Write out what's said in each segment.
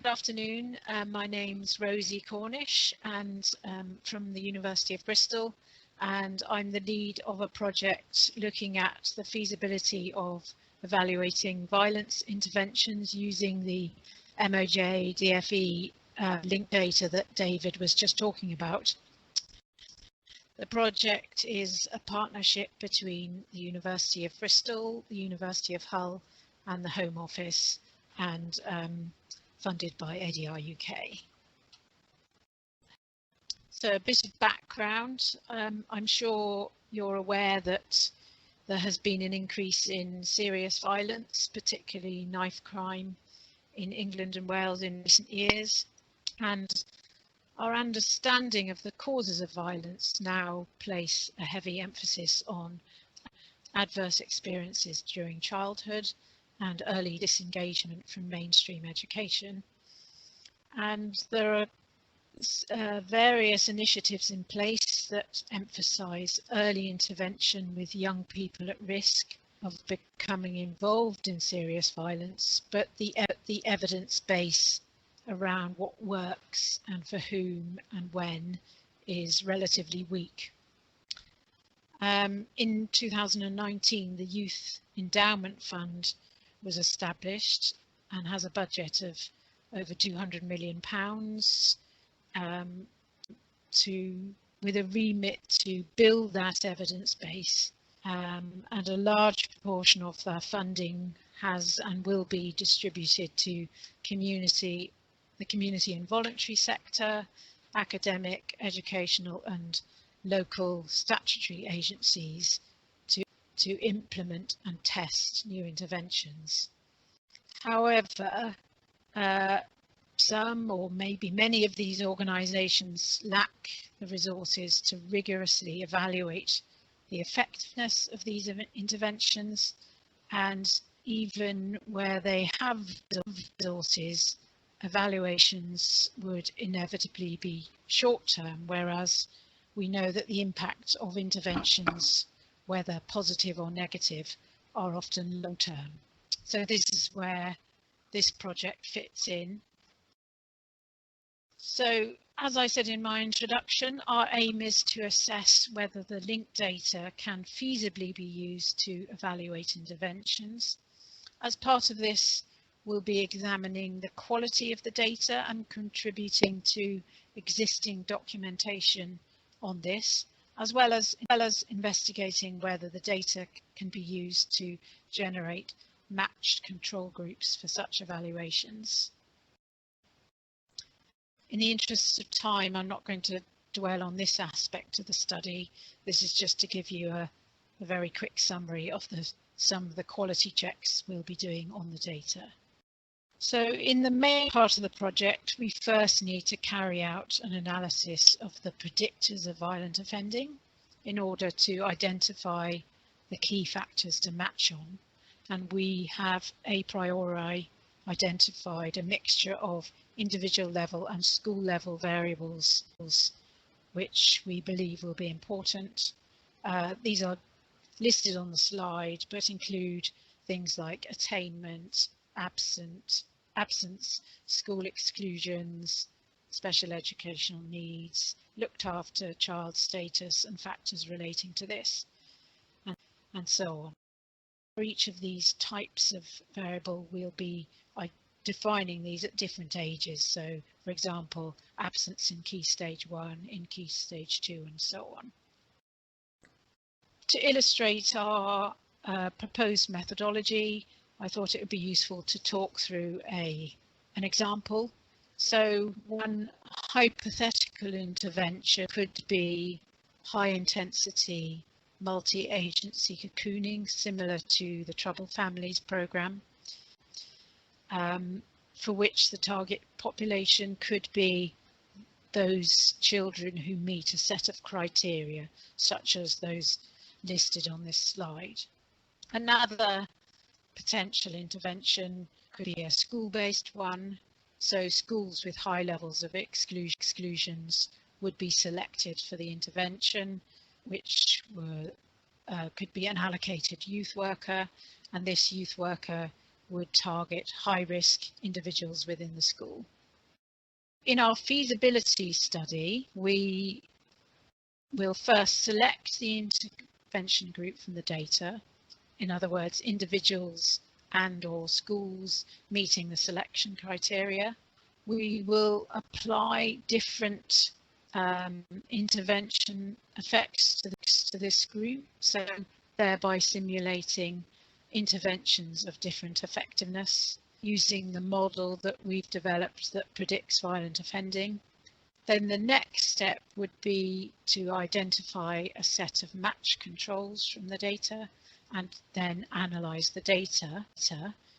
Good afternoon. My name's Rosie Cornish and from the University of Bristol, and I'm the lead of a project looking at the feasibility of evaluating violence interventions using the MOJ DFE link data that David was just talking about. The project is a partnership between the University of Bristol, the University of Hull and the Home Office, and funded by ADR UK. So a bit of background. I'm sure you're aware that there has been an increase in serious violence, particularly knife crime, in England and Wales in recent years, and our understanding of the causes of violence now place a heavy emphasis on adverse experiences during childhood and early disengagement from mainstream education. And there are various initiatives in place that emphasise early intervention with young people at risk of becoming involved in serious violence, but the evidence base around what works and for whom and when is relatively weak. In 2019, the Youth Endowment Fund was established and has a budget of over £200 million with a remit to build that evidence base, and a large proportion of their funding has and will be distributed to the community and voluntary sector, academic, educational and local statutory agencies to implement and test new interventions. However, some or maybe many of these organisations lack the resources to rigorously evaluate the effectiveness of these interventions, and even where they have resources, evaluations would inevitably be short-term, whereas we know that the impact of interventions, whether positive or negative, are often long-term. So this is where this project fits in. So, as I said in my introduction, our aim is to assess whether the linked data can feasibly be used to evaluate interventions. As part of this, we'll be examining the quality of the data and contributing to existing documentation on this, as well as investigating whether the data can be used to generate matched control groups for such evaluations. In the interest of time, I'm not going to dwell on this aspect of the study. This is just to give you a very quick summary of some of the quality checks we'll be doing on the data. So in the main part of the project, we first need to carry out an analysis of the predictors of violent offending in order to identify the key factors to match on. And we have a priori identified a mixture of individual level and school level variables, which we believe will be important. These are listed on the slide, but include things like attainment, absence, school exclusions, special educational needs, looked after child status and factors relating to this, and so on. For each of these types of variable, we'll be defining these at different ages. So, for example, absence in Key Stage 1, in Key Stage 2, and so on. To illustrate our proposed methodology, I thought it would be useful to talk through an example. So one hypothetical intervention could be high intensity multi-agency cocooning, similar to the Troubled Families programme, for which the target population could be those children who meet a set of criteria, such as those listed on this slide. Another potential intervention could be a school-based one, so schools with high levels of exclusions would be selected for the intervention, which could be an allocated youth worker, and this youth worker would target high-risk individuals within the school. In our feasibility study, we will first select the intervention group from the data, in other words, individuals and/or schools meeting the selection criteria. We will apply different intervention effects to this group, so thereby simulating interventions of different effectiveness using the model that we've developed that predicts violent offending. Then the next step would be to identify a set of match controls from the data and then analyse the data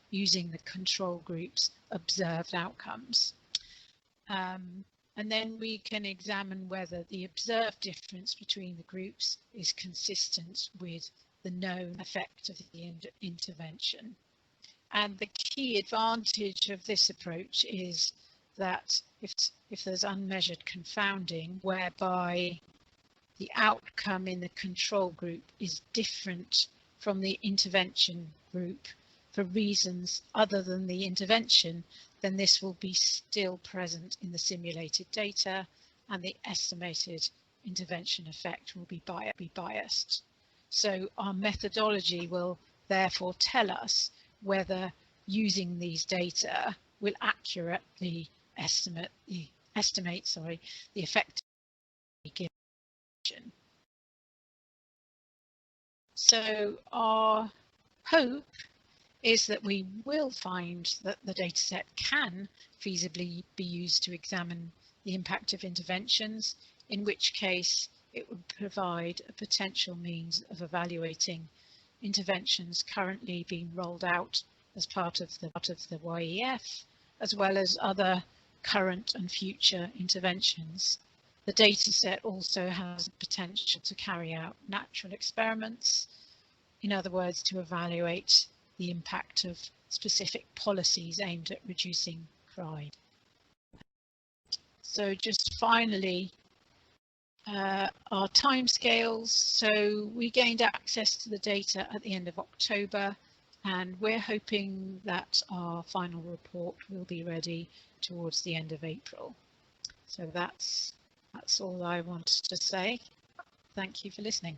using the control group's observed outcomes. And then we can examine whether the observed difference between the groups is consistent with the known effect of the intervention. And the key advantage of this approach is that if there's unmeasured confounding, whereby the outcome in the control group is different from the intervention group for reasons other than the intervention, then this will be still present in the simulated data and the estimated intervention effect will be biased. So our methodology will therefore tell us whether using these data will accurately estimate the effect of the given. So our hope is that we will find that the dataset can feasibly be used to examine the impact of interventions, in which case it would provide a potential means of evaluating interventions currently being rolled out as part of the YEF, as well as other current and future interventions. The dataset also has the potential to carry out natural experiments, in other words, to evaluate the impact of specific policies aimed at reducing crime. So just finally, our timescales. So we gained access to the data at the end of October, and we're hoping that our final report will be ready towards the end of April. So that's all I wanted to say. Thank you for listening.